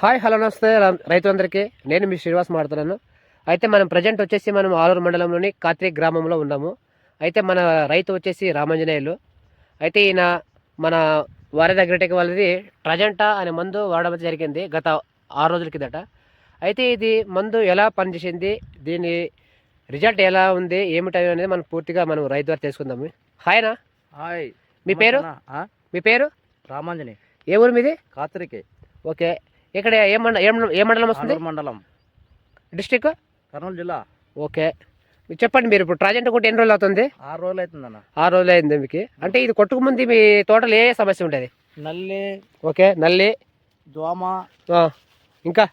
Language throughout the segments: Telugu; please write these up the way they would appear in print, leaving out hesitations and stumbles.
హాయ్ హలో నమస్తే రైతులందరికీ నేను మీ శ్రీనివాస్ మాట్లాడుతున్నాను. అయితే మనం ప్రజెంట్ వచ్చేసి మనం ఆలూరు మండలంలోని కాత్రి గ్రామంలో ఉన్నాము. అయితే మన రైతు వచ్చేసి రామాంజనేయులు. అయితే ఈయన మన వారి దగ్గరకి వాళ్ళది ట్రజెంటా అనే మందు వాడడం జరిగింది గత 6 రోజుల కిందట. అయితే ఇది మందు ఎలా పనిచేసింది, దీని రిజల్ట్ ఎలా ఉంది, ఏమిటి అనేది మనం పూర్తిగా మనం రైతు ద్వారా తెలుసుకుందాము. హాయ్నా. హాయ్. మీ పేరు? మీ పేరు రామాంజని. ఏ ఊరు మీది? కాత్రికి. ఓకే. ఇక్కడ ఏ మండలం వస్తుంది? మండలం, డిస్టిక్ కర్నూలు జిల్లా. ఓకే. మీరు చెప్పండి, మీరు ఇప్పుడు ట్రాజెంట్ కొట్టి ఎన్ని రోజులు అవుతుంది? 6 రోజులు అవుతుందన్న. 6 రోజులు అయింది మీకు. అంటే ఇది కొట్టుకు ముందు మీ తోటలో ఏ సమస్య ఉండేది? నల్లి. ఓకే. నల్లి, దోమ, ఇంకా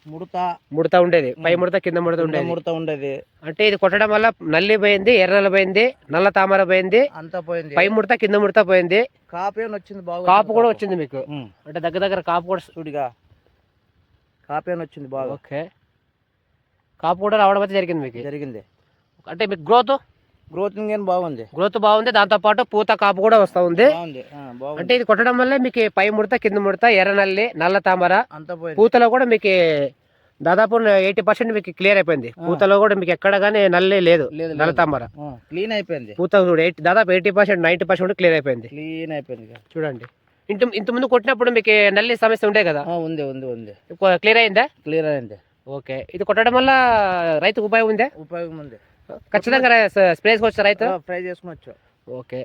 ముడత ఉండేది. పై ముడత, కింద ముడత ఉండేది. అంటే ఇది కొట్టడం వల్ల నల్లి పోయింది, ఎర్రనల్ల పోయింది, నల్ల తామర పోయింది, అంతా పోయింది. పై ముడత, కింద ముడత పోయింది. కాపు వచ్చింది, బాగా కాపు కూడా వచ్చింది మీకు. అంటే దగ్గర కాపు కూడా చూడిగా కాపు వచ్చింది బాగా. ఓకే. కాపు కూడా రావడం అయితే జరిగింది మీకు. జరిగింది. అంటే మీకు గ్రోత్ బాగుంది. గ్రోత్ బాగుంది. దాంతో పాటు పూత కాపు కూడా వస్తూ ఉంది. అంటే ఇది కొట్టడం వల్ల మీకు పై ముడత, కింద ముడత, ఎర్ర నల్లి, నల్ల తామర, పూతలో కూడా మీకు దాదాపు 80% మీకు క్లియర్ అయిపోయింది. పూతలో కూడా మీకు ఎక్కడ కానీ నల్లి లేదు, నల్ల తామర క్లీన్ అయిపోయింది. పూత దాదాపు 80%, 90% క్లియర్ అయిపోయింది. క్లీన్ అయిపోయింది చూడండి. ఇంత ముందు కొట్టినప్పుడు మీకు నల్లి సమస్య ఉండే కదా? ఉంది. క్లియర్ అయిందా? క్లియర్ అయింది. ఓకే. ఇది కొట్టడం వల్ల రైతుకు ఉపయోగం ఉందా? ఉపయోగం ఉంది. ఖచ్చితంగా స్ప్రే చేసుకోవచ్చు రైతు. ఫ్రై చేసుకోవచ్చు. ఓకే.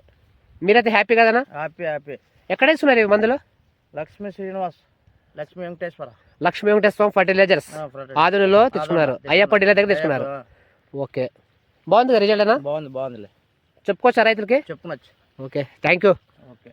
మీరైతే హ్యాపీ కదనా? హ్యాపీ. ఎక్కడ ఇస్తున్నారు ఈ మందులు? లక్ష్మీ శ్రీనివాస్, లక్ష్మీ వెంకటేశ్వర ఫర్టిలైజర్స్ ఆదునిలో తీసుకున్నారు. అయ్యప్ప డీలర్ దగ్గర తీసుకున్నారు. ఓకే. బాగుంది రిజల్ట్ అనా? బాగుందిలే. చెప్పుకోవచ్చా రైతులకి? చెప్పుకోవచ్చు. ఓకే. Thank you. ఓకే.